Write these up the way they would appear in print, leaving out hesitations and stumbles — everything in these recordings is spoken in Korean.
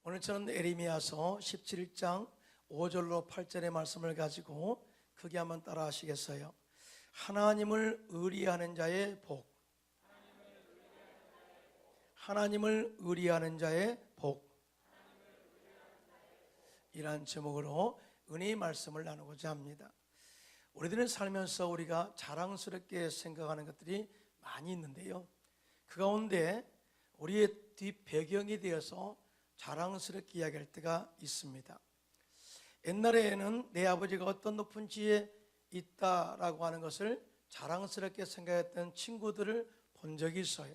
오늘 저는 에레미야서 17장 5절로 8절의 말씀을 가지고 크게 한번 따라 하시겠어요? 하나님을 의리하는 자의 복, 하나님을 의리하는 자의 복, 이란 제목으로 은혜의 말씀을 나누고자 합니다. 우리들은 살면서 우리가 자랑스럽게 생각하는 것들이 많이 있는데요, 그 가운데 우리의 뒷배경에 대해서 자랑스럽게 이야기할 때가 있습니다. 옛날에는 내 아버지가 어떤 높은 지에 있다라고 하는 것을 자랑스럽게 생각했던 친구들을 본 적이 있어요.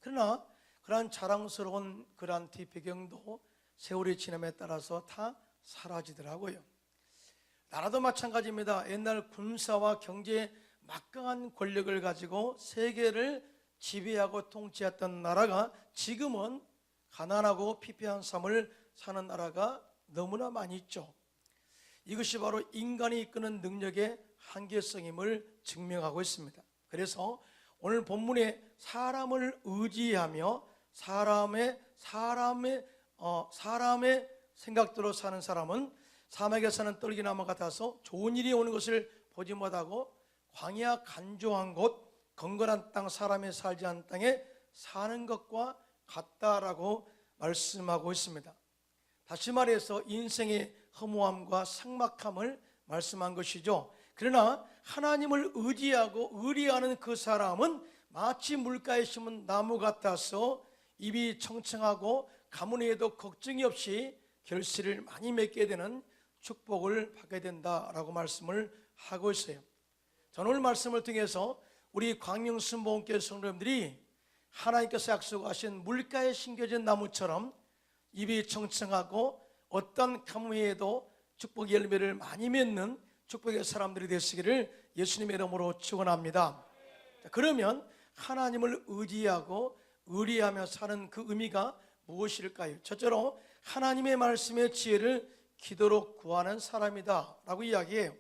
그러나 그러한 자랑스러운 그러한 뒷배경도 세월이 지남에 따라서 다 사라지더라고요. 나라도 마찬가지입니다. 옛날 군사와 경제에 막강한 권력을 가지고 세계를 지배하고 통치했던 나라가 지금은 가난하고 피폐한 삶을 사는 나라가 너무나 많이 있죠. 이것이 바로 인간이 이끄는 능력의 한계성임을 증명하고 있습니다. 그래서 오늘 본문에 사람을 의지하며 사람의 생각대로 사는 사람은 사막에서는 떨기나무 같아서 좋은 일이 오는 것을 보지 못하고 광야 간조한 곳, 건건한 땅, 사람이 살지 않은 땅에 사는 것과 같다라고 말씀하고 있습니다. 다시 말해서 인생의 허무함과 삭막함을 말씀한 것이죠. 그러나 하나님을 의지하고 의리하는 그 사람은 마치 물가에 심은 나무 같아서 잎이 청청하고 가뭄에도 걱정이 없이 결실을 많이 맺게 되는 축복을 받게 된다라고 말씀을 하고 있어요. 저는 오늘 말씀을 통해서 우리 광명순복음교회 성도님들이 하나님께서 약속하신 물가에 심겨진 나무처럼 잎이 청청하고 어떤 가뭄에도 축복의 열매를 많이 맺는 축복의 사람들이 되시기를 예수님의 이름으로 축원합니다. 그러면 하나님을 의지하고 의리하며 사는 그 의미가 무엇일까요? 첫째로 하나님의 말씀의 지혜를 기도로 구하는 사람이다 라고 이야기해요.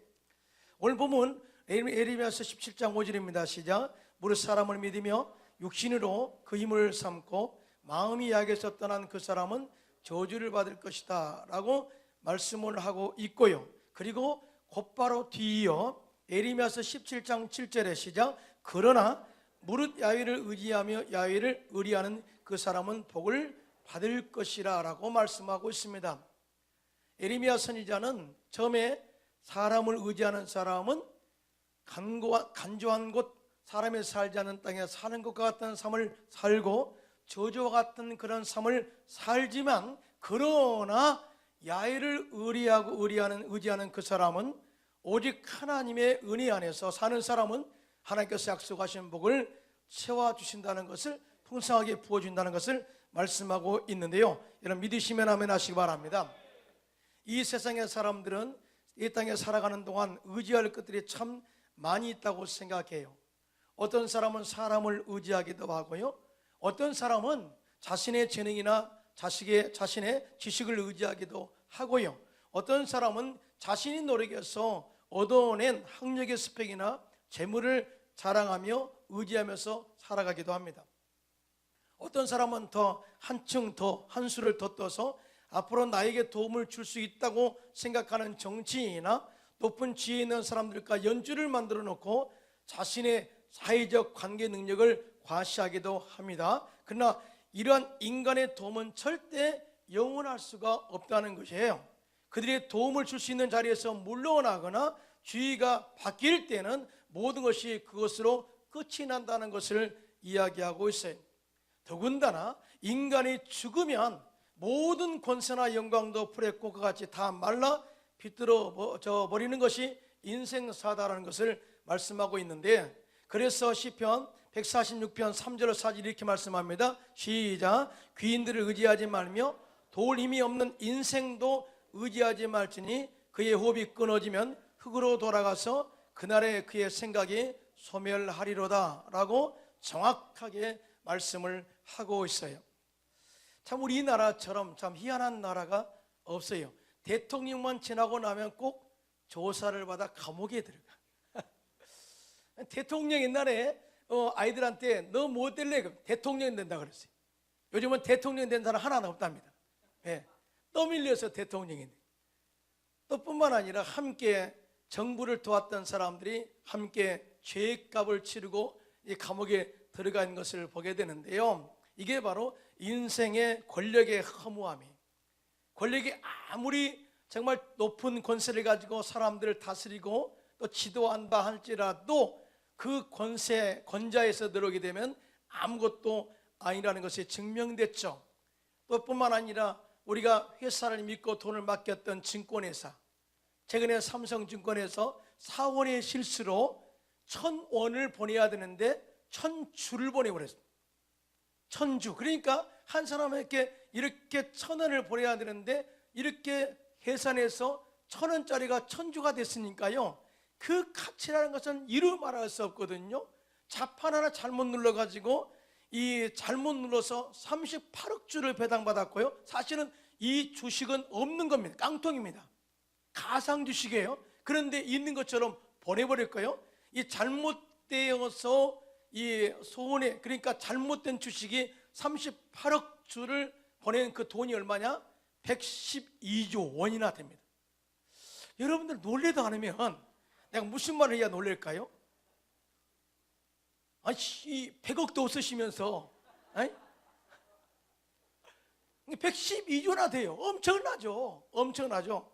오늘 보면 에레미야서 17장 5절입니다. 시작. 무릇 사람을 믿으며 육신으로 그 힘을 삼고 마음이 약해서 떠난 그 사람은 저주를 받을 것이다 라고 말씀을 하고 있고요. 그리고 곧바로 뒤이어 에레미야서 17장 7절에 시작. 그러나 무릇 야훼를 의지하며 야훼를 의리하는 그 사람은 복을 받을 것이라 라고 말씀하고 있습니다. 에레미야 선지자는 처음에 사람을 의지하는 사람은 간조한 곳, 사람이 살지 않은 땅에 사는 것과 같은 삶을 살고 저주와 같은 그런 삶을 살지만, 그러나 야훼를 의지하는 그 사람은 오직 하나님의 은혜 안에서 사는 사람은 하나님께서 약속하신 복을 채워주신다는 것을, 풍성하게 부어준다는 것을 말씀하고 있는데요, 여러분 믿으시면 아멘 하시기 바랍니다. 이 세상의 사람들은 이 땅에 살아가는 동안 의지할 것들이 참 많이 있다고 생각해요. 어떤 사람은 사람을 의지하기도 하고요, 어떤 사람은 자신의 재능이나 자신의 지식을 의지하기도 하고요, 어떤 사람은 자신이 노력해서 얻어낸 학력의 스펙이나 재물을 자랑하며 의지하면서 살아가기도 합니다. 어떤 사람은 한 수를 더 떠서 앞으로 나에게 도움을 줄 수 있다고 생각하는 정치인이나 높은 지혜 있는 사람들과 연주를 만들어 놓고 자신의 사회적 관계 능력을 과시하기도 합니다. 그러나 이러한 인간의 도움은 절대 영원할 수가 없다는 것이에요. 그들의 도움을 줄 수 있는 자리에서 물러나거나 주의가 바뀔 때는 모든 것이 그것으로 끝이 난다는 것을 이야기하고 있어요. 더군다나 인간이 죽으면 모든 권세나 영광도 불의 꽃과 같이 다 말라 비틀어져 버리는 것이 인생사다라는 것을 말씀하고 있는데, 그래서 시편 146편 3절 4절 이렇게 말씀합니다. 시작. 귀인들을 의지하지 말며 도울 힘이 없는 인생도 의지하지 말지니 그의 호흡이 끊어지면 흙으로 돌아가서 그날에 그의 생각이 소멸하리로다 라고 정확하게 말씀을 하고 있어요. 참 우리나라처럼 참 희한한 나라가 없어요. 대통령만 지나고 나면 꼭 조사를 받아 감옥에 들어가. 대통령 옛날에 아이들한테 너 뭐 될래? 대통령 된다 그랬어요. 요즘은 대통령 된 사람 하나도 없답니다. 예. 떠밀려서 대통령이 돼. 또 뿐만 아니라 함께 정부를 도왔던 사람들이 함께 죄값을 치르고 이 감옥에 들어간 것을 보게 되는데요. 이게 바로 인생의 권력의 허무함이, 권력이 아무리 정말 높은 권세를 가지고 사람들을 다스리고 또 지도한다 할지라도 그 권자에서 들어오게 되면 아무것도 아니라는 것이 증명됐죠. 또 뿐만 아니라 우리가 회사를 믿고 돈을 맡겼던 증권회사, 최근에 삼성증권에서 사원의 실수로 1,000원을 보내야 되는데 1,000주를 보내버렸습니다. 1,000주. 그러니까 한 사람에게 이렇게 1,000원을 보내야 되는데 이렇게 계산해서 1,000원짜리가 1,000주가 됐으니까요, 그 가치라는 것은 이루 말할 수 없거든요. 자판 하나 잘못 눌러가지고 이 잘못 눌러서 38억 주를 배당받았고요, 사실은 이 주식은 없는 겁니다. 깡통입니다. 가상 주식이에요. 그런데 있는 것처럼 보내버릴까요? 이 잘못되어서 이 소원에, 그러니까 잘못된 주식이 38억 주를 보낸 그 돈이 얼마냐? 112조 원이나 됩니다. 여러분들 놀래도 않으면 내가 무슨 말을 해야 놀랄까요? 아니 100억도 없으시면서 112조나 돼요. 엄청나죠. 엄청나죠.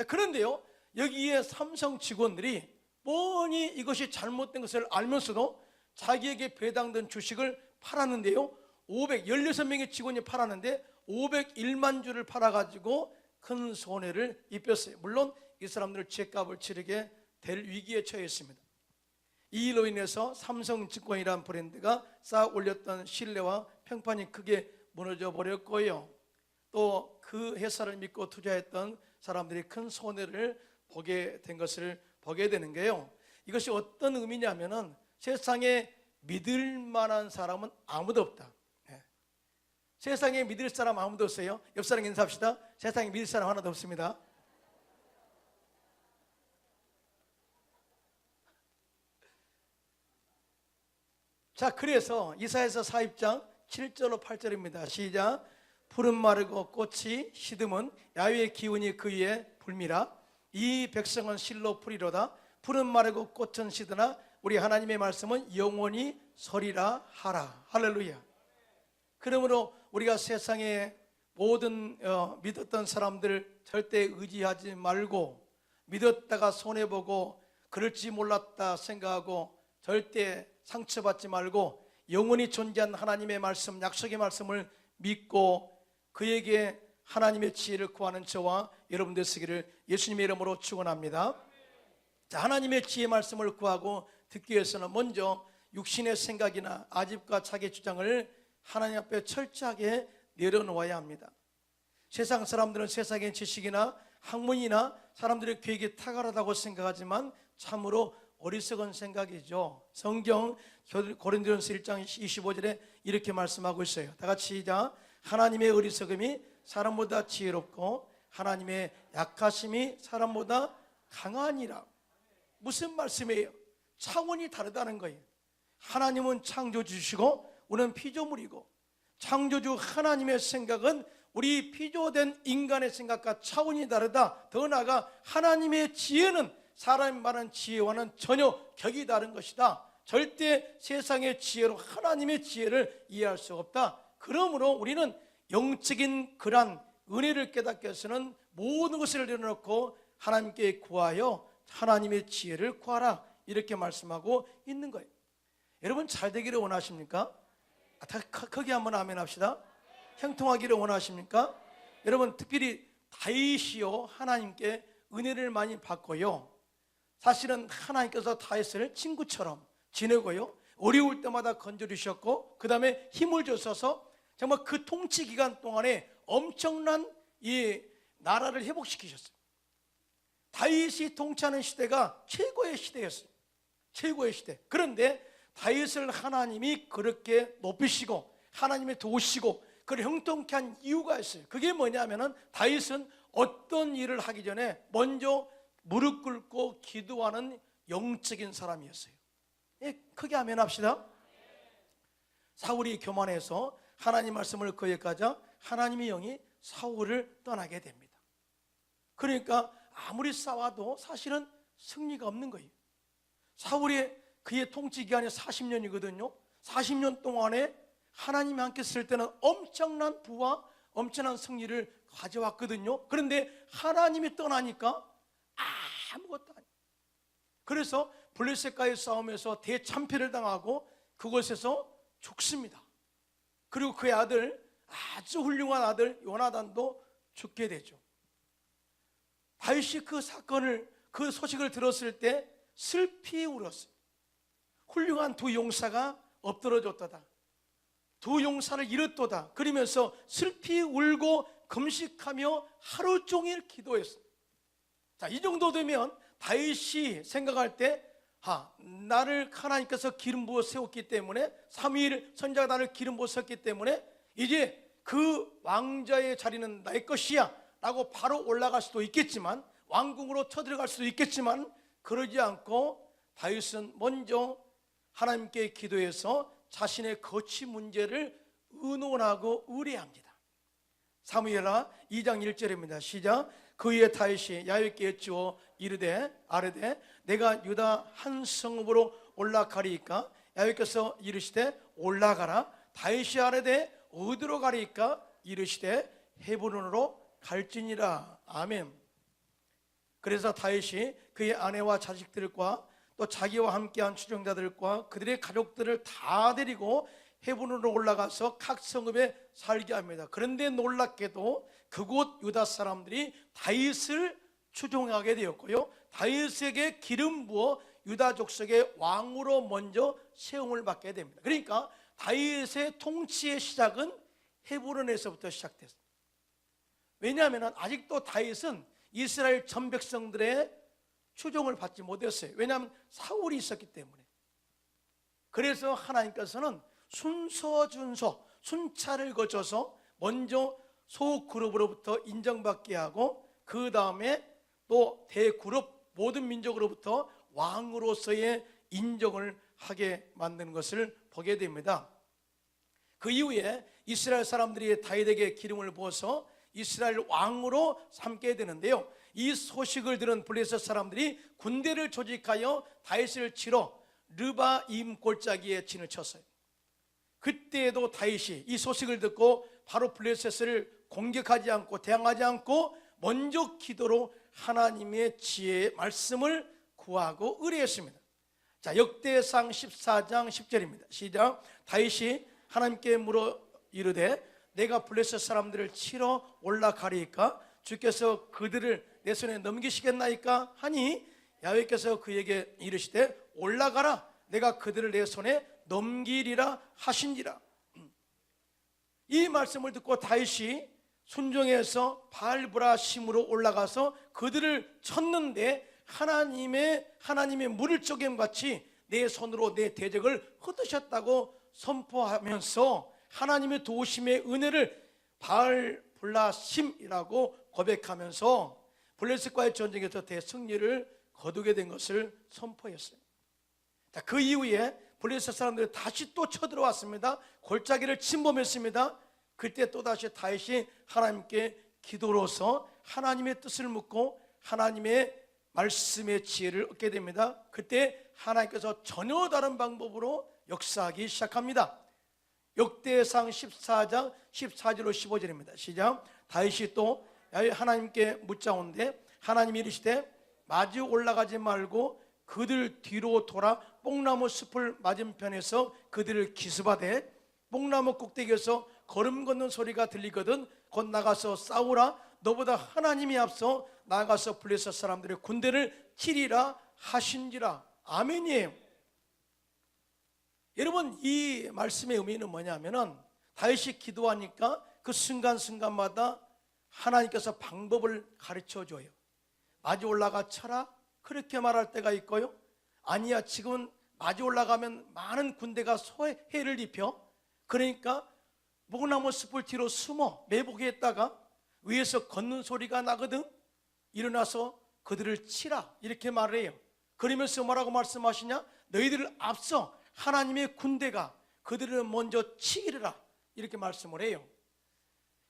그런데요, 여기에 삼성 직원들이 뻔히 이것이 잘못된 것을 알면서도 자기에게 배당된 주식을 팔았는데요, 16명의 직원이 팔았는데 501만 주를 팔아가지고 큰 손해를 입혔어요. 물론 이 사람들은 죄값을 치르게 될 위기에 처했습니다. 이 일로 인해서 삼성증권이라는 브랜드가 쌓아 올렸던 신뢰와 평판이 크게 무너져 버렸고요, 또 그 회사를 믿고 투자했던 사람들이 큰 손해를 보게 된 것을 보게 되는 게요, 이것이 어떤 의미냐면은 세상에 믿을 만한 사람은 아무도 없다. 세상에 믿을 사람 아무도 없어요. 옆 사람 인사합시다. 세상에 믿을 사람 하나도 없습니다. 자, 그래서 이사야서 4장 7절로 8절입니다. 시작. 푸른 마르고 꽃이 시듬은 야외의 기운이 그 위에 불미라. 이 백성은 실로 풀이로다. 푸른 마르고 꽃은 시드나 우리 하나님의 말씀은 영원히 서리라 하라. 할렐루야. 그러므로 우리가 세상에 모든 믿었던 사람들 절대 의지하지 말고, 믿었다가 손해보고 그럴지 몰랐다 생각하고 절대 상처받지 말고 영원히 존재한 하나님의 말씀, 약속의 말씀을 믿고 그에게 하나님의 지혜를 구하는 저와 여러분 되시기를 예수님의 이름으로 축원합니다. 자, 하나님의 지혜 말씀을 구하고 듣기 위해서는 먼저 육신의 생각이나 아집과 자기 주장을 하나님 앞에 철저하게 내려놓아야 합니다. 세상 사람들은 세상의 지식이나 학문이나 사람들의 계획이 탁월하다고 생각하지만 참으로 어리석은 생각이죠. 성경 고린도전서 1장 25절에 이렇게 말씀하고 있어요. 다 같이 시작. 하나님의 어리석음이 사람보다 지혜롭고 하나님의 약하심이 사람보다 강하니라. 무슨 말씀이에요? 차원이 다르다는 거예요. 하나님은 창조주시고 우리는 피조물이고, 창조주 하나님의 생각은 우리 피조된 인간의 생각과 차원이 다르다. 더 나아가 하나님의 지혜는 사람이 말하는 지혜와는 전혀 격이 다른 것이다. 절대 세상의 지혜로 하나님의 지혜를 이해할 수 없다. 그러므로 우리는 영적인 그런 은혜를 깨닫기 위해서는 모든 것을 내려놓고 하나님께 구하여 하나님의 지혜를 구하라, 이렇게 말씀하고 있는 거예요. 여러분 잘 되기를 원하십니까? 다 크게 한번 아멘 합시다. 형통하기를 원하십니까? 여러분 특별히 다윗이요, 하나님께 은혜를 많이 받고요, 사실은 하나님께서 다윗을 친구처럼 지내고요, 어려울 때마다 건져주셨고 그 다음에 힘을 주셔서 정말 그 통치 기간 동안에 엄청난 이 나라를 회복시키셨어요. 다윗이 통치하는 시대가 최고의 시대였어요. 최고의 시대. 그런데 다윗을 하나님이 그렇게 높이시고 하나님이 도우시고 그를 형통케 한 이유가 있어요. 그게 뭐냐면은 다윗은 어떤 일을 하기 전에 먼저 무릎 꿇고 기도하는 영적인 사람이었어요. 예, 크게 아멘 합시다. 사울이 교만해서 하나님 말씀을 거역하자 하나님의 영이 사울을 떠나게 됩니다. 그러니까 아무리 싸워도 사실은 승리가 없는 거예요. 사울이 그의 통치 기간이 40년이거든요. 40년 동안에 하나님이 함께 있을 때는 엄청난 부와 엄청난 승리를 가져왔거든요. 그런데 하나님이 떠나니까 아무것도 아니에요. 그래서 블레셋과의 싸움에서 대참패를 당하고 그곳에서 죽습니다. 그리고 그의 아들, 아주 훌륭한 아들 요나단도 죽게 되죠. 다윗이 그 소식을 들었을 때 슬피 울었어요. 훌륭한 두 용사가 엎드러졌도다, 두 용사를 잃었도다, 그러면서 슬피 울고 금식하며 하루 종일 기도했어요. 자, 이 정도 되면 다윗이 생각할 때 나를 하나님께서 기름 부어 세웠기 때문에, 사무엘 선지자가 나를 기름 부어 세웠기 때문에 이제 그 왕자의 자리는 나의 것이야 라고 바로 올라갈 수도 있겠지만, 왕궁으로 쳐들어갈 수도 있겠지만, 그러지 않고 다윗은 먼저 하나님께 기도해서 자신의 거취 문제를 의논하고 의뢰합니다. 사무엘하 2장 1절입니다. 시작. 그의 다윗이 야훼께 여쭈어 아뢰되 내가 유다 한 성읍으로 올라가리이까? 야훼께서 이르시되 올라가라. 다윗이 아뢰되 어디로 가리이까? 이르시되 헤브론으로 갈지니라. 아멘. 그래서 다윗이 그의 아내와 자식들과 또 자기와 함께한 추종자들과 그들의 가족들을 다 데리고 헤브론으로 올라가서 각 성읍에 살게 합니다. 그런데 놀랍게도 그곳 유다 사람들이 다윗을 추종하게 되었고요, 다윗에게 기름 부어 유다 족속의 왕으로 먼저 세움을 받게 됩니다. 그러니까 다윗의 통치의 시작은 헤브론에서부터 시작됐습니다. 왜냐하면 아직도 다윗은 이스라엘 전 백성들의 추종을 받지 못했어요. 왜냐하면 사울이 있었기 때문에. 그래서 하나님께서는 순차를 거쳐서 먼저 소그룹으로부터 인정받게 하고, 그 다음에 또 대그룹 모든 민족으로부터 왕으로서의 인정을 하게 만드는 것을 보게 됩니다. 그 이후에 이스라엘 사람들이 다윗에게 기름을 부어서 이스라엘 왕으로 삼게 되는데요, 이 소식을 들은 블레셋 사람들이 군대를 조직하여 다윗을 치러 르바임 골짜기에 진을 쳤어요. 그때에도 다윗이 이 소식을 듣고 바로 블레셋을 공격하지 않고 대항하지 않고 먼저 기도로 하나님의 지혜의 말씀을 구하고 의뢰했습니다. 자, 역대상 14장 10절입니다. 시작. 다윗이 하나님께 물어 이르되 내가 블레셋 사람들을 치러 올라가리이까? 주께서 그들을 내 손에 넘기시겠나이까? 하니 야훼께서 그에게 이르시되 올라가라. 내가 그들을 내 손에 넘기리라 하신지라. 이 말씀을 듣고 다윗이 순종해서 바알브라심으로 올라가서 그들을 쳤는데 하나님의 물을 쪼개같이 내 손으로 내 대적을 흩으셨다고 선포하면서 하나님의 도우심의 은혜를 바알브라심이라고 고백하면서 블레셋과의 전쟁에서 대승리를 거두게 된 것을 선포했어요. 자, 그 이후에 블레셋 사람들이 다시 또 쳐들어왔습니다. 골짜기를 침범했습니다. 그때 또다시 다윗이 하나님께 기도로서 하나님의 뜻을 묻고 하나님의 말씀의 지혜를 얻게 됩니다. 그때 하나님께서 전혀 다른 방법으로 역사하기 시작합니다. 역대상 14장 14절로 15절입니다. 시작. 다윗이 또 하나님께 묻자온데 하나님이 이르시되 마주 올라가지 말고 그들 뒤로 돌아 뽕나무 숲을 맞은편에서 그들을 기습하되 뽕나무 꼭대기에서 걸음 걷는 소리가 들리거든 곧 나가서 싸우라. 너보다 하나님이 앞서 나가서 블레셋 사람들의 군대를 치리라 하신지라. 아멘이에요. 여러분, 이 말씀의 의미는 뭐냐면은 다윗이 기도하니까 그 순간순간마다 하나님께서 방법을 가르쳐줘요. 마주 올라가 쳐라 그렇게 말할 때가 있고요, 아니야 지금은 마주 올라가면 많은 군대가 소해를 입혀, 그러니까 무나무 숲을 뒤로 숨어 매복했다가 위에서 걷는 소리가 나거든 일어나서 그들을 치라 이렇게 말을 해요. 그러면서 뭐라고 말씀하시냐? 너희들을 앞서 하나님의 군대가 그들을 먼저 치리라 이렇게 말씀을 해요.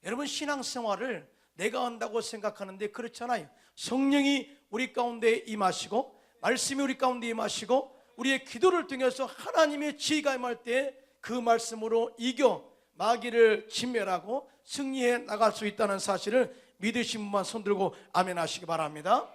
여러분, 신앙생활을 내가 한다고 생각하는데 그렇잖아요. 성령이 우리 가운데 임하시고 말씀이 우리 가운데 임하시고 우리의 기도를 통해서 하나님의 지혜가 임할 때 그 말씀으로 이겨 마귀를 진멸하고 승리해 나갈 수 있다는 사실을 믿으신 분만 손들고 아멘 하시기 바랍니다.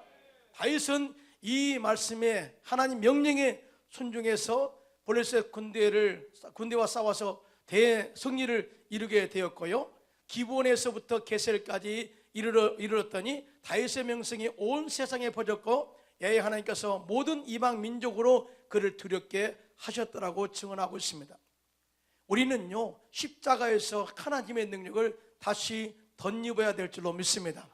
다윗은 이 말씀에 하나님 명령에 순종해서 블레셋 군대와 싸워서 대승리를 이루게 되었고요, 기브온에서부터 게셀까지 이르렀더니 다윗의 명성이 온 세상에 퍼졌고 야훼 하나님께서 모든 이방 민족으로 그를 두렵게 하셨더라고 증언하고 있습니다. 우리는요, 십자가에서 하나님의 능력을 다시 덧입어야 될 줄로 믿습니다.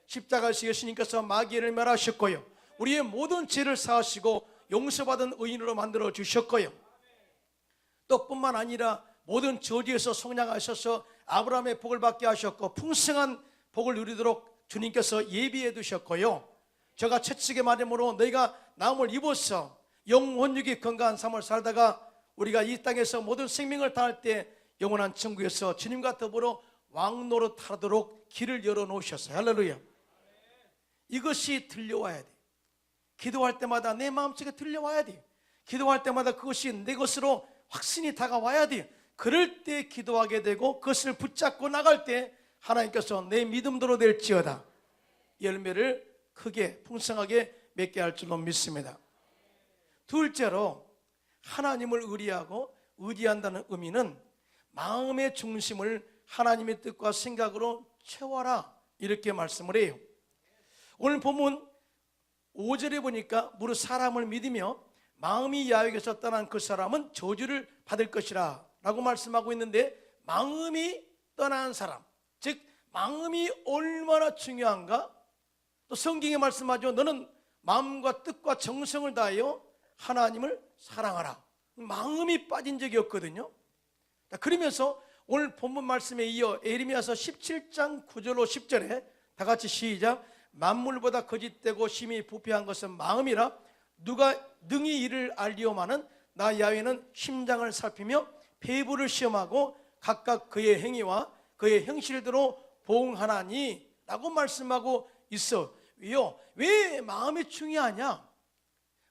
십자가에서 예수님께서 마귀를 멸하셨고요, 우리의 모든 죄를 사하시고 용서받은 의인으로 만들어 주셨고요, 또 뿐만 아니라 모든 저주에서 속량하셔서 아브라함의 복을 받게 하셨고 풍성한 복을 누리도록 주님께서 예비해 두셨고요, 저가 채찍의 맞음으로 너희가 나음을 입어서 영혼육이 건강한 삶을 살다가 우리가 이 땅에서 모든 생명을 다할 때 영원한 천국에서 주님과 더불어 왕노릇하도록 길을 열어놓으셨어요. 할렐루야. 이것이 들려와야 돼. 기도할 때마다 내 마음속에 들려와야 돼. 기도할 때마다 그것이 내 것으로 확신이 다가와야 돼. 그럴 때 기도하게 되고 그것을 붙잡고 나갈 때 하나님께서 내 믿음대로 될지어다 열매를 크게 풍성하게 맺게 할 줄로 믿습니다. 둘째로, 하나님을 의지한다는 의미는 마음의 중심을 하나님의 뜻과 생각으로 채워라, 이렇게 말씀을 해요. 오늘 본문 5절에 보니까 무릇 사람을 믿으며 마음이 야훼에게서 떠난 그 사람은 저주를 받을 것이라 라고 말씀하고 있는데, 마음이 떠난 사람, 즉 마음이 얼마나 중요한가? 또 성경에 말씀하죠. 너는 마음과 뜻과 정성을 다하여 하나님을 사랑하라. 마음이 빠진 적이 없거든요. 그러면서 오늘 본문 말씀에 이어 예레미야서 17장 9절로 10절에 다 같이 시작. 만물보다 거짓되고 심히 부패한 것은 마음이라 누가 능히 이를 알리오마는 나 야훼는 심장을 살피며 폐부를 시험하고 각각 그의 행위와 그의 형실대로 보응하나니 라고 말씀하고 있어. 왜요? 왜 마음이 중요하냐?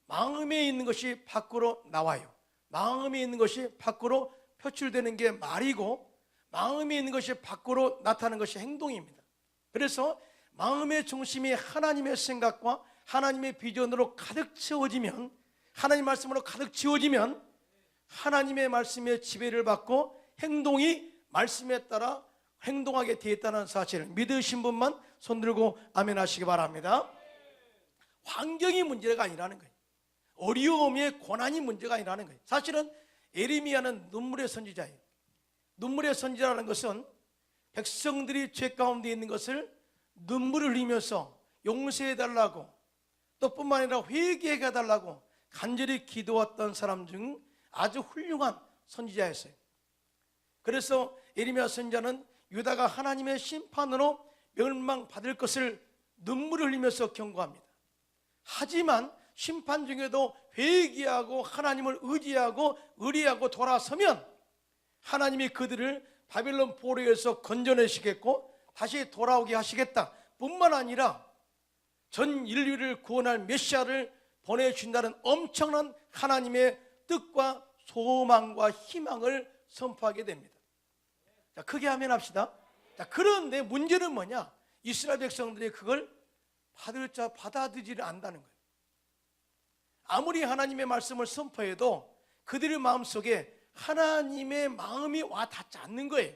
마음에 있는 것이 밖으로 나와요. 마음에 있는 것이 밖으로 표출되는 게 말이고, 마음에 있는 것이 밖으로 나타나는 것이 행동입니다. 그래서 마음의 중심이 하나님의 생각과 하나님의 비전으로 가득 채워지면, 하나님 말씀으로 가득 채워지면 하나님의 말씀에 지배를 받고 행동이 말씀에 따라 행동하게 되어 있다는 사실을 믿으신 분만 손들고 아멘 하시기 바랍니다. 환경이 문제가 아니라는 거예요. 어려움의 고난이 문제가 아니라는 거예요. 사실은 예레미야는 눈물의 선지자예요. 눈물의 선지자라는 것은 백성들이 죄 가운데 있는 것을 눈물을 흘리면서 용서해달라고, 또 뿐만 아니라 회개해달라고 간절히 기도했던 사람 중 아주 훌륭한 선지자였어요. 그래서 예레미야 선지자는 유다가 하나님의 심판으로 멸망받을 것을 눈물을 흘리면서 경고합니다. 하지만 심판 중에도 회개하고 하나님을 의리하고 돌아서면 하나님이 그들을 바벨론 포로에서 건져내시겠고 다시 돌아오게 하시겠다 뿐만 아니라 전 인류를 구원할 메시아를 보내주신다는 엄청난 하나님의 뜻과 소망과 희망을 선포하게 됩니다. 자, 크게 아멘 합시다. 자, 그런데 문제는 뭐냐? 이스라엘 백성들이 그걸 받아들이지 않는다는 거예요. 아무리 하나님의 말씀을 선포해도 그들의 마음속에 하나님의 마음이 와 닿지 않는 거예요.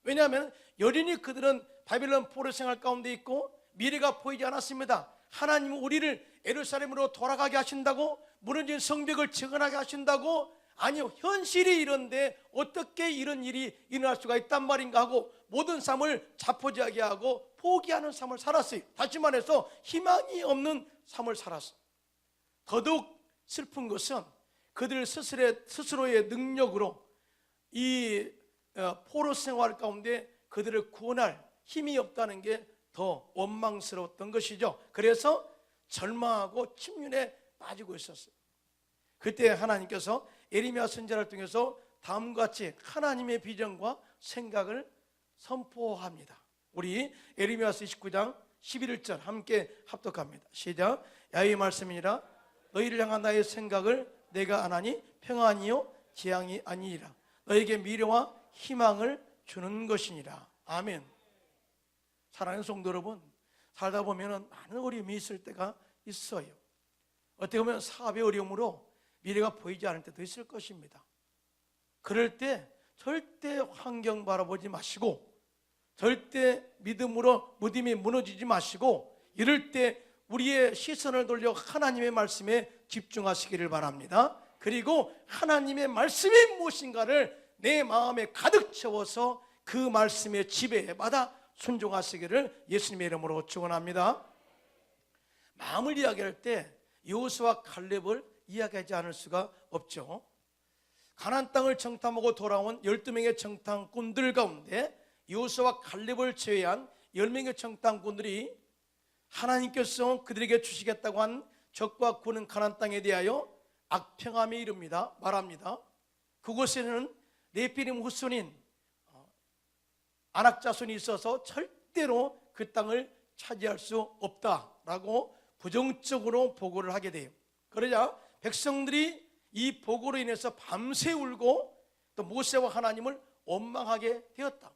왜냐하면 여전히 그들은 바벨론 포로 생활 가운데 있고 미래가 보이지 않았습니다. 하나님은 우리를 예루살렘으로 돌아가게 하신다고, 무너진 성벽을 재건하게 하신다고, 아니요, 현실이 이런데 어떻게 이런 일이 일어날 수가 있단 말인가 하고 모든 삶을 자포자기하게 하고 포기하는 삶을 살았어요. 다시 말해서 희망이 없는 삶을 살았어요. 더더욱 슬픈 것은 그들 스스로의 능력으로 이 포로 생활 가운데 그들을 구원할 힘이 없다는 게 더 원망스러웠던 것이죠. 그래서 절망하고 침륜에 빠지고 있었어요. 그때 하나님께서 예레미야 선지자를 통해서 다음과 같이 하나님의 비전과 생각을 선포합니다. 우리 에레미야서 29장 11절 함께 합독합니다. 시작. 야훼의 말씀이니라. 너희를 향한 나의 생각을 내가 아나니 평안이요 재앙이 아니니라. 너에게 미래와 희망을 주는 것이니라. 아멘. 사랑하는 성도 여러분, 살다 보면 많은 어려움이 있을 때가 있어요. 어떻게 보면 사업의 어려움으로 미래가 보이지 않을 때도 있을 것입니다. 그럴 때 절대 환경 바라보지 마시고, 절대 믿음이 무너지지 마시고, 이럴 때 우리의 시선을 돌려 하나님의 말씀에 집중하시기를 바랍니다. 그리고 하나님의 말씀이 무엇인가를 내 마음에 가득 채워서 그 말씀의 지배에 받아 순종하시기를 예수님의 이름으로 축원합니다. 마음을 이야기할 때 여호수아와 칼렙을 이야기하지 않을 수가 없죠. 가나안 땅을 정탐하고 돌아온 12명의 정탐꾼들 가운데 여호수아와 칼렙을 제외한 10명의 정탐꾼들이 하나님께서 그들에게 주시겠다고 한 적과 구는 가나안 땅에 대하여 악평함에 이릅니다. 말합니다. 그곳에는 네피림 후손인 아낙 자손이 있어서 절대로 그 땅을 차지할 수 없다라고 부정적으로 보고를 하게 돼요. 그러자 백성들이 이 보고로 인해서 밤새 울고 또 모세와 하나님을 원망하게 되었다.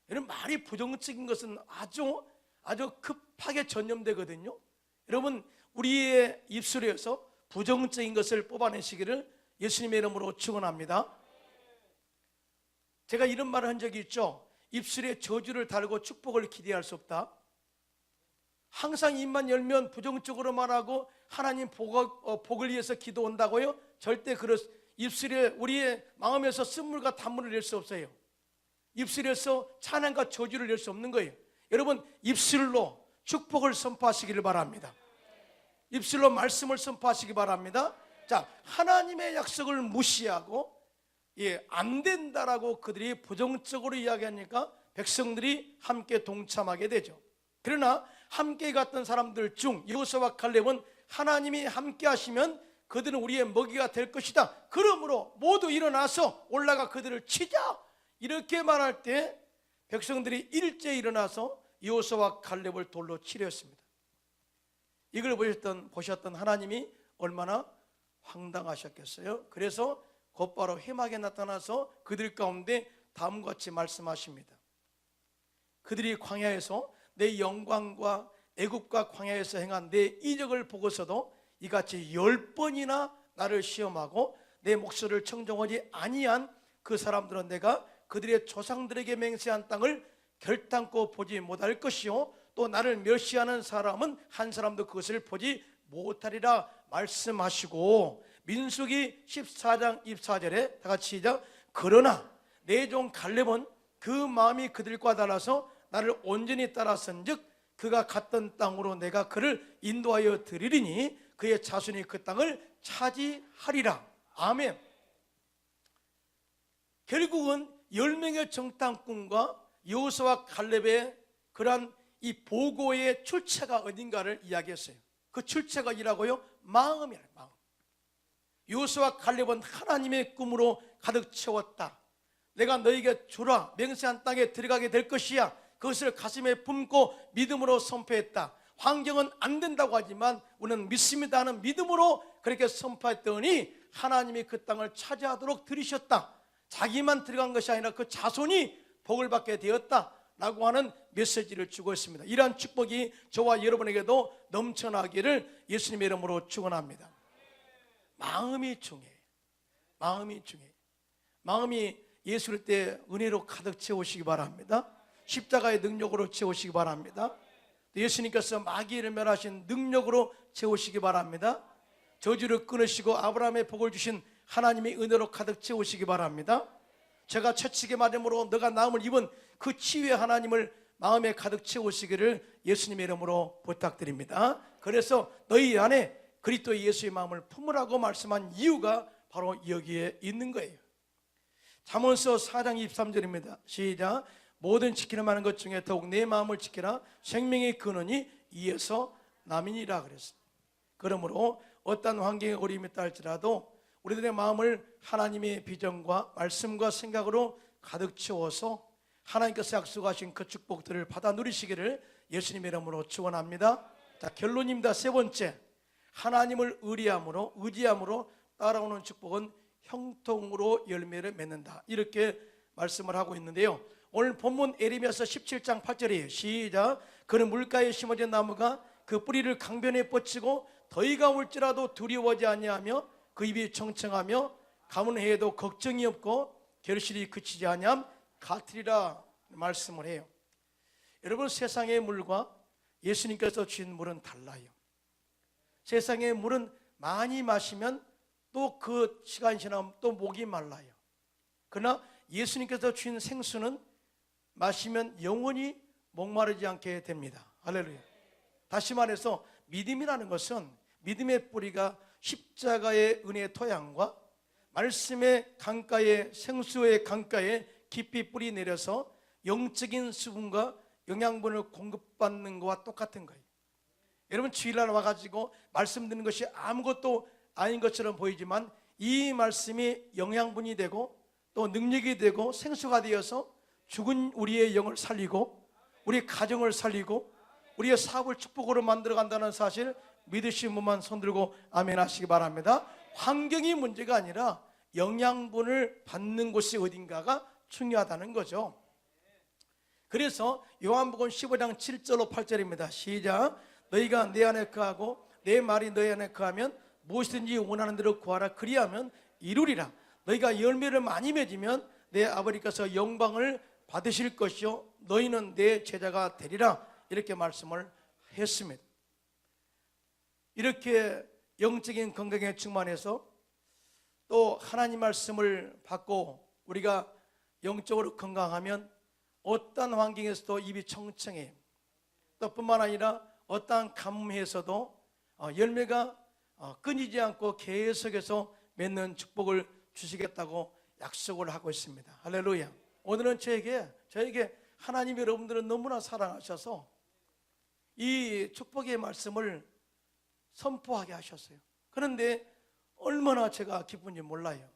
이런 말이 부정적인 것은 아주 급하게 전염되거든요. 여러분, 우리의 입술에서 부정적인 것을 뽑아내시기를 예수님의 이름으로 축원합니다. 제가 이런 말을 한 적이 있죠. 입술에 저주를 달고 축복을 기대할 수 없다. 항상 입만 열면 부정적으로 말하고 하나님 복을 위해서 기도한다고요? 절대 입술에 우리의 마음에서 쓴물과 단물을 낼 수 없어요. 입술에서 찬양과 저주를 낼 수 없는 거예요. 여러분, 입술로 축복을 선포하시기를 바랍니다. 입술로 말씀을 선포하시기 바랍니다. 자, 하나님의 약속을 무시하고 안 된다라고 그들이 부정적으로 이야기하니까 백성들이 함께 동참하게 되죠. 그러나 함께 갔던 사람들 중 여호수아와 칼렙은 하나님이 함께 하시면 그들은 우리의 먹이가 될 것이다. 그러므로 모두 일어나서 올라가 그들을 치자. 이렇게 말할 때 백성들이 일제히 일어나서 여호수아와 칼렙을 돌로 치려 했습니다. 이걸 보셨던 하나님이 얼마나 황당하셨겠어요. 그래서 곧바로 회막에 나타나서 그들 가운데 다음과 같이 말씀하십니다. 그들이 광야에서 내 영광과 애굽과 광야에서 행한 내 이적을 보고서도 이같이 10번이나 나를 시험하고 내 목소리를 청종하지 아니한 그 사람들은 내가 그들의 조상들에게 맹세한 땅을 결단코 보지 못할 것이요 또 나를 멸시하는 사람은 한 사람도 그것을 보지 못하리라 말씀하시고, 민수기 14장 24절에 다 같이 시작. 그러나 내 종 갈렙은 그 마음이 그들과 달라서 나를 온전히 따랐은즉 그가 갔던 땅으로 내가 그를 인도하여 드리리니 그의 자손이 그 땅을 차지하리라. 아멘. 결국은 10명의 정탐꾼과 여호수아와 갈렙의 그러한 이 보고의 출처가 어딘가를 이야기했어요. 그 출처가 이라고요? 마음이라. 마음. 여호수아와 갈렙은 하나님의 꿈으로 가득 채웠다. 내가 너에게 주라 맹세한 땅에 들어가게 될 것이야. 그것을 가슴에 품고 믿음으로 선포했다. 환경은 안 된다고 하지만 우리는 믿습니다 하는 믿음으로 그렇게 선포했더니 하나님이 그 땅을 차지하도록 들이셨다. 자기만 들어간 것이 아니라 그 자손이 복을 받게 되었다라고 하는 메시지를 주고 있습니다. 이러한 축복이 저와 여러분에게도 넘쳐나기를 예수님의 이름으로 축원합니다. 마음이 중요해요. 마음이 중요해요. 마음이 예수를 때 은혜로 가득 채우시기 바랍니다. 십자가의 능력으로 채우시기 바랍니다. 예수님께서 마귀를 멸하신 능력으로 채우시기 바랍니다. 저주를 끊으시고 아브라함의 복을 주신 하나님의 은혜로 가득 채우시기 바랍니다. 제가 채찍의 맞음으로 너가 나음을 입은 그 치유의 하나님을 마음에 가득 채우시기를 예수님의 이름으로 부탁드립니다. 그래서 너희 안에 그리스도 예수의 마음을 품으라고 말씀한 이유가 바로 여기에 있는 거예요. 잠언서 4장 23절입니다. 시작. 모든 지키려 하는 것 중에 더욱 내 마음을 지키라. 생명의 근원이 이에서 남이니라 그랬어요. 그러므로 어떤 환경에 어려움이 있다 할지라도 우리들의 마음을 하나님의 비전과 말씀과 생각으로 가득 채워서 하나님께서 약속하신 그 축복들을 받아 누리시기를 예수님의 이름으로 축원합니다. 자, 결론입니다. 세 번째, 하나님을 의지함으로 따라오는 축복은 형통으로 열매를 맺는다, 이렇게 말씀을 하고 있는데요. 오늘 본문 에레미야서 17장 8절이에요. 시작. 그는 물가에 심어진 나무가 그 뿌리를 강변에 뻗치고 더위가 올지라도 두려워하지 아니하며 그 입이 청청하며 가뭄 해에도 걱정이 없고 결실이 그치지 아니함 같으리라 말씀을 해요. 여러분, 세상의 물과 예수님께서 주신 물은 달라요. 세상의 물은 많이 마시면 또 그 시간이 지나면 또 목이 말라요. 그러나 예수님께서 주신 생수는 마시면 영원히 목마르지 않게 됩니다. 할렐루야. 다시 말해서 믿음이라는 것은, 믿음의 뿌리가 십자가의 은혜의 토양과 말씀의 강가에, 생수의 강가에 깊이 뿌리 내려서 영적인 수분과 영양분을 공급받는 것과 똑같은 거예요. 여러분, 주일날 와가지고 말씀 듣는 것이 아무것도 아닌 것처럼 보이지만 이 말씀이 영양분이 되고 또 능력이 되고 생수가 되어서 죽은 우리의 영을 살리고 우리 가정을 살리고 우리의 사업을 축복으로 만들어 간다는 사실 믿으시는 분만 손들고 아멘 하시기 바랍니다. 환경이 문제가 아니라 영양분을 받는 곳이 어딘가가 중요하다는 거죠. 그래서 요한복음 15장 7절로 8절입니다. 시작. 너희가 내 안에 거하고 내 말이 너희 안에 거하면 무엇이든지 원하는 대로 구하라. 그리하면 이루리라. 너희가 열매를 많이 맺으면 내 아버지께서 영광을 받으실 것이요 너희는 내 제자가 되리라. 이렇게 말씀을 했습니다. 이렇게 영적인 건강에 충만해서 또 하나님 말씀을 받고 우리가 영적으로 건강하면 어떠한 환경에서도 입이 청청해요. 또 뿐만 아니라 어떠한 가뭄에서도 열매가 끊이지 않고 계속해서 맺는 축복을 주시겠다고 약속을 하고 있습니다. 할렐루야. 오늘은 저에게 하나님 여러분들은 너무나 사랑하셔서 이 축복의 말씀을 선포하게 하셨어요. 그런데 얼마나 제가 기쁜지 몰라요.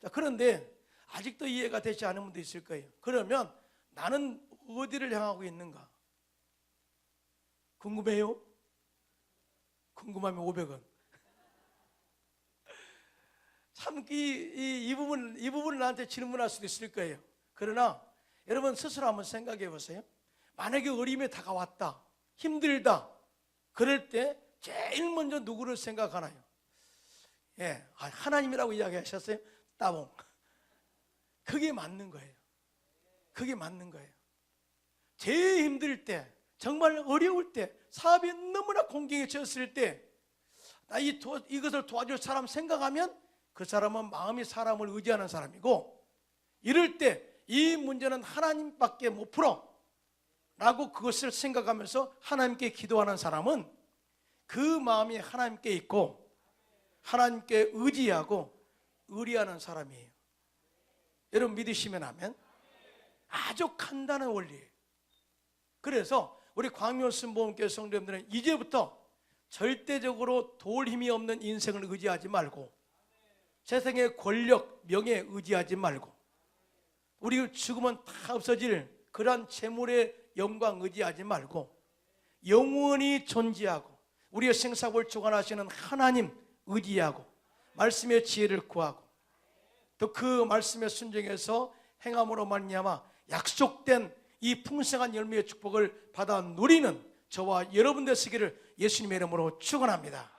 자, 그런데 아직도 이해가 되지 않은 분도 있을 거예요. 그러면 나는 어디를 향하고 있는가? 궁금해요? 궁금하면 500원. 참 이 부분을 나한테 질문할 수도 있을 거예요. 그러나 여러분 스스로 한번 생각해 보세요. 만약에 어려움이 다가왔다, 힘들다, 그럴 때 제일 먼저 누구를 생각하나요? 하나님이라고 이야기하셨어요. 따봉. 그게 맞는 거예요. 그게 맞는 거예요. 제일 힘들 때, 정말 어려울 때, 사업이 너무나 공경해졌을 때 이것을 도와줄 사람 생각하면 그 사람은 마음이 사람을 의지하는 사람이고, 이럴 때 이 문제는 하나님밖에 못 풀어 라고 그것을 생각하면서 하나님께 기도하는 사람은 그 마음이 하나님께 있고 하나님께 의지하고 의리하는 사람이에요. 여러분 믿으시면 하면 아주 간단한 원리예요. 그래서 우리 광명순복음교회 성도님들은 이제부터 절대적으로 도울 힘이 없는 인생을 의지하지 말고, 세상의 권력, 명예에 의지하지 말고, 우리 죽으면 다 없어질 그러한 재물의 영광 의지하지 말고 영원히 존재하고 우리의 생사를 주관하시는 하나님 의지하고 말씀의 지혜를 구하고 또 그 말씀에 순종해서 행함으로 말미암아 약속된 이 풍성한 열매의 축복을 받아 누리는 저와 여러분 되시기를 예수님의 이름으로 축원합니다.